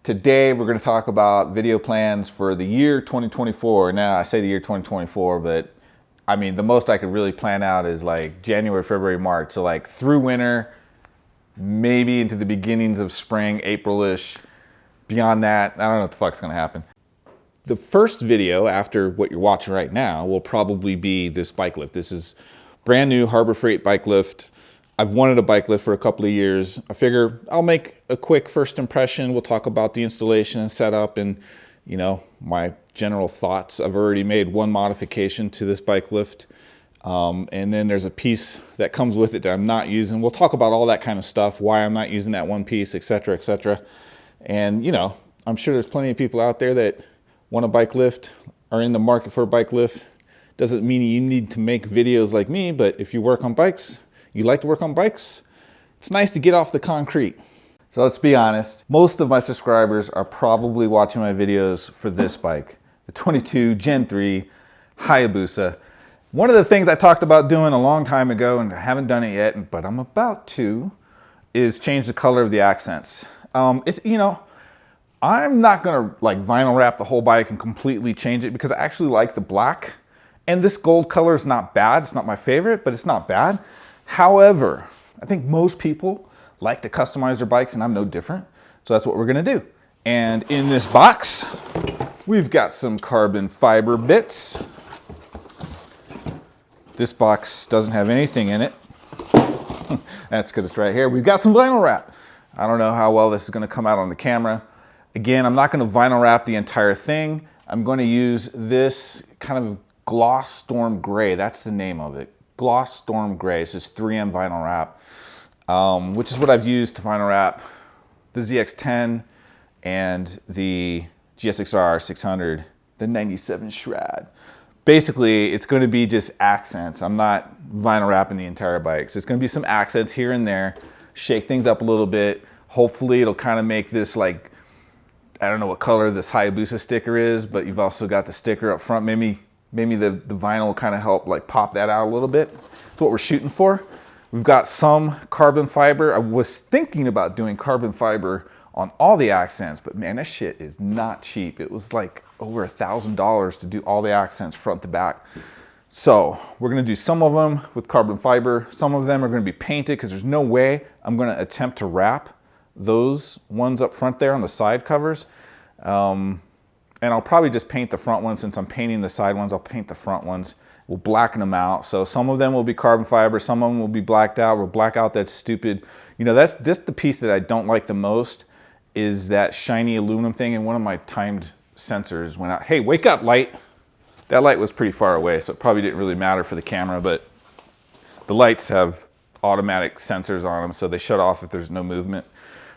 Today we're going to talk about video plans for the year 2024. Now I say the year 2024, but I mean the most I could really plan out is like January, February, March. So like through winter, maybe into the beginnings of spring, April-ish. Beyond that, I don't know what the fuck's going to happen. The first video after what you're watching right now will probably be this bike lift. This is brand new Harbor Freight bike lift. I've wanted a bike lift for a couple of years. I figure I'll make a quick first impression. We'll talk about the installation and setup and, you know, my general thoughts. I've already made one modification to this bike lift. And then there's a piece that comes with it that I'm not using. We'll talk about all that kind of stuff, why I'm not using that one piece, etc., etc. And, you know, I'm sure there's plenty of people out there that want a bike lift, are in the market for a bike lift. Doesn't mean you need to make videos like me, but if you work on bikes, you like to work on bikes, it's nice to get off the concrete. So let's be honest, most of my subscribers are probably watching my videos for this bike, the 22 Gen 3 Hayabusa. One of the things I talked about doing a long time ago, and I haven't done it yet, but I'm about to, is change the color of the accents. It's, you know, I'm not gonna like vinyl wrap the whole bike and completely change it because I actually like the black. And this gold color is not bad. It's not my favorite, but it's not bad. However, I think most people like to customize their bikes and I'm no different. So that's what we're gonna do. And in this box, we've got some carbon fiber bits. This box doesn't have anything in it. That's because it's right here. We've got some vinyl wrap. I don't know how well this is gonna come out on the camera. Again, I'm not gonna vinyl wrap the entire thing. I'm gonna use this kind of Gloss Storm Gray. That's the name of it. Gloss Storm Gray. It's just 3M vinyl wrap, which is what I've used to vinyl wrap the ZX10 and the GSXR 600, the 97 Shred. Basically, it's going to be just accents. I'm not vinyl wrapping the entire bike. So it's going to be some accents here and there, shake things up a little bit. Hopefully, it'll kind of make this like, I don't know what color this Hayabusa sticker is, but you've also got the sticker up front. Maybe the vinyl will kind of help like pop that out a little bit. That's what we're shooting for. We've got some carbon fiber. I was thinking about doing carbon fiber on all the accents, but man, that shit is not cheap. It was like over $1,000 to do all the accents front to back. So we're gonna do some of them with carbon fiber. Some of them are gonna be painted because there's no way I'm gonna attempt to wrap those ones up front there on the side covers. And I'll probably just paint the front ones. Since I'm painting the side ones, I'll paint the front ones. We'll blacken them out. So some of them will be carbon fiber, some of them will be blacked out. We'll black out that stupid, you know, that's the piece that I don't like the most is that shiny aluminum thing. And one of my timed sensors went out. Hey, wake up, light. That light was pretty far away, so it probably didn't really matter for the camera, but the lights have automatic sensors on them, so they shut off if there's no movement.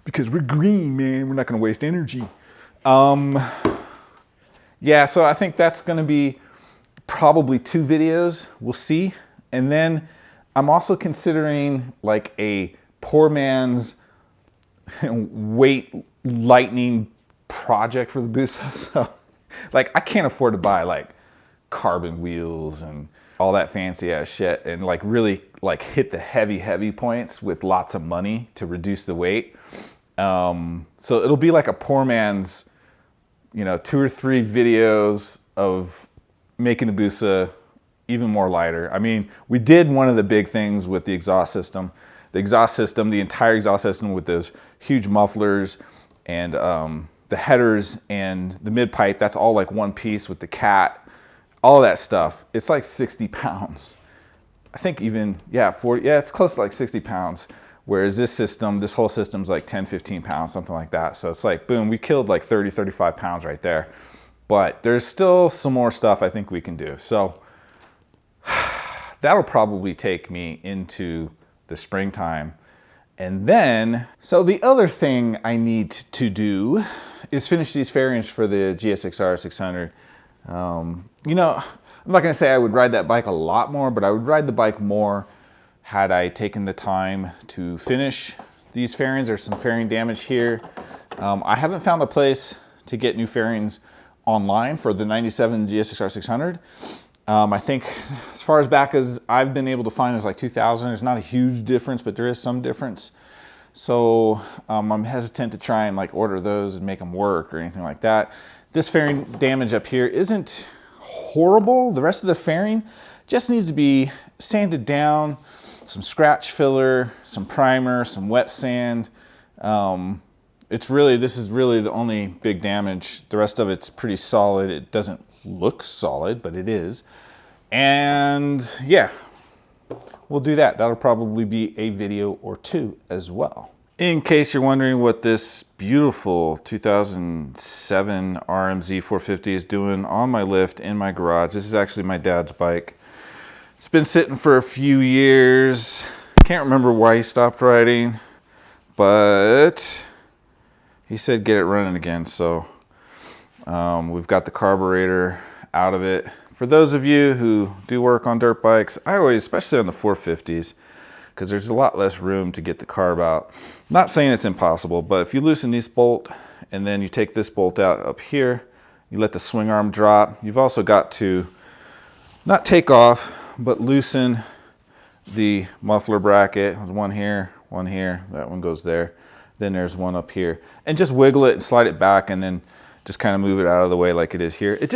Because we're green, man, we're not gonna waste energy. Yeah, so I think that's gonna be probably 2 videos, we'll see. And then I'm also considering like a poor man's weight lightening project for the Busa. So like I can't afford to buy like carbon wheels and all that fancy ass shit and like really like hit the heavy points with lots of money to reduce the weight. So it'll be like a poor man's, you know, 2 or 3 videos of making the Busa even more lighter. I mean, we did one of the big things with the exhaust system. The exhaust system, the entire exhaust system with those huge mufflers and the headers and the mid pipe, that's all like one piece with the cat, all of that stuff. It's like 60 pounds. I think even, yeah, 40, yeah, it's close to like 60 pounds. Whereas this system, this whole system's like 10, 15 pounds, something like that. So it's like, boom, we killed like 30, 35 pounds right there. But there's still some more stuff I think we can do. So that'll probably take me into the springtime. And then, so the other thing I need to do is finish these fairings for the GSXR 600. You know, I'm not gonna say I would ride that bike a lot more, but I would ride the bike more had I taken the time to finish these fairings. There's some fairing damage here. I haven't found a place to get new fairings online for the 97 GSXR 600. I think as far as back as I've been able to find is like 2000. There's not a huge difference, but there is some difference. So I'm hesitant to try and like order those and make them work or anything like that. This fairing damage up here isn't horrible. The rest of the fairing just needs to be sanded down, some scratch filler, some primer, some wet sand. This is really the only big damage. The rest of it's pretty solid. It doesn't look solid, but it is. And yeah, we'll do that. That'll probably be a video or two as well. In case you're wondering what this beautiful 2007 RMZ 450 is doing on my lift in my garage, this is actually my dad's bike. It's been sitting for a few years. Can't remember why he stopped riding, but he said get it running again. So we've got the carburetor out of it. For those of you who do work on dirt bikes, I always, especially on the 450s, because there's a lot less room to get the carb out. Not saying it's impossible, but if you loosen this bolt and then you take this bolt out up here, you let the swing arm drop. You've also got to not take off, but loosen the muffler bracket. There's one here, that one goes there. Then there's one up here. And just wiggle it and slide it back and then just kind of move it out of the way like it is here. It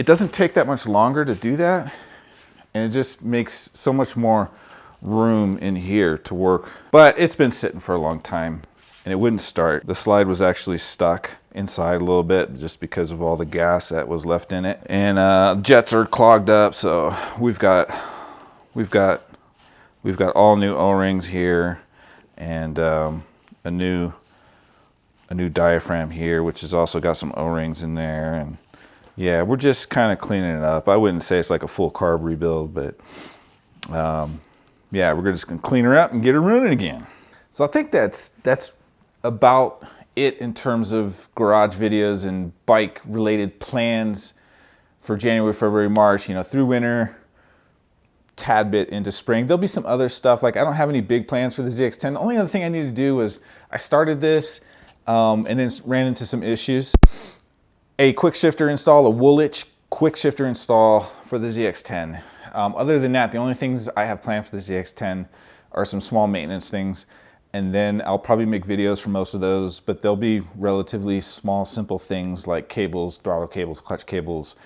doesn't take that much longer to do that. And it just makes so much more room in here to work. But it's been sitting for a long time and it wouldn't start. The slide was actually stuck inside a little bit just because of all the gas that was left in it. And jets are clogged up, so we've got all new O-rings here and a new diaphragm here, which has also got some O-rings in there. And yeah, we're just kind of cleaning it up. I wouldn't say it's like a full carb rebuild, but yeah, we're just gonna clean her up and get her running again. So I think that's about it in terms of garage videos and bike related plans for January, February, March, through winter, tad bit into spring. There'll be some other stuff. Like I don't have any big plans for the ZX10. The only other thing I need to do was I started this and then ran into some issues. A quick shifter install, a Woolwich quick shifter install for the ZX10. Other than that, the only things I have planned for the ZX10 are some small maintenance things. And then I'll probably make videos for most of those, but they'll be relatively small, simple things like cables, throttle cables, clutch cables.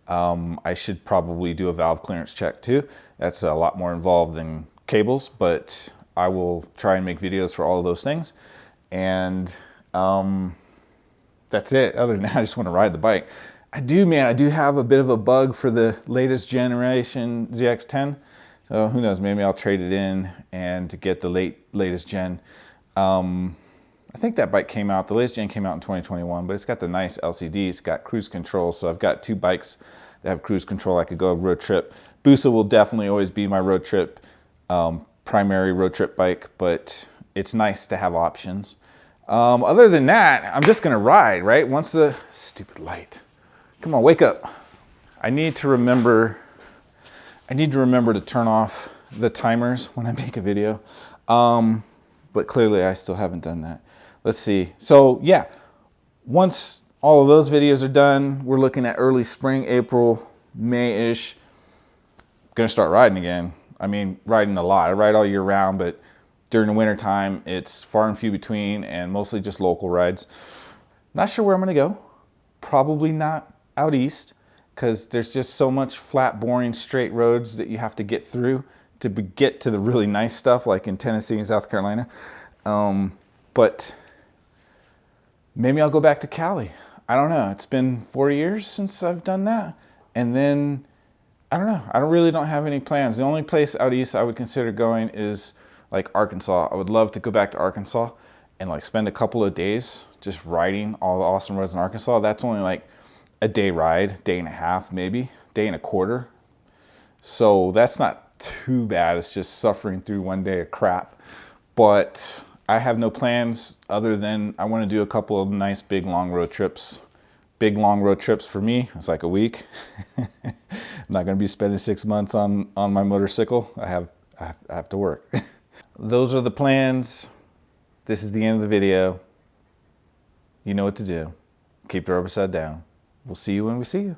I should probably do a valve clearance check too. That's a lot more involved than cables, but I will try and make videos for all of those things. And that's it. Other than that, I just want to ride the bike. I do have a bit of a bug for the latest generation ZX10. So who knows, maybe I'll trade it in and to get the latest gen. I think that bike came out, the latest gen came out in 2021, but it's got the nice LCD, it's got cruise control. So I've got two bikes that have cruise control. I could go road trip. Busa will definitely always be my road trip, primary road trip bike, but it's nice to have options. Other than that, I'm just gonna ride, right? Once the stupid light, come on, wake up. I need to remember to turn off the timers when I make a video. But clearly I still haven't done that. Let's see. So yeah, once all of those videos are done, we're looking at early spring, April, May-ish. Gonna start riding again. I mean, riding a lot. I ride all year round, but during the winter time, it's far and few between and mostly just local rides. Not sure where I'm gonna go. Probably not out east, because there's just so much flat, boring, straight roads that you have to get through to get to the really nice stuff like in Tennessee and South Carolina. But maybe I'll go back to Cali. I don't know. It's been 4 years since I've done that. And then, I don't know. I really don't have any plans. The only place out east I would consider going is like Arkansas. I would love to go back to Arkansas and like spend a couple of days just riding all the awesome roads in Arkansas. That's only like a day ride, day and a half maybe, day and a quarter. So that's not too bad. It's just suffering through one day of crap. But I have no plans other than I want to do a couple of nice big long road trips. Big long road trips for me, it's like a week. I'm not going to be spending 6 months on my motorcycle. I have to work. Those are the plans. This is the end of the video. You know what to do. Keep the rubber side down. We'll see you when we see you.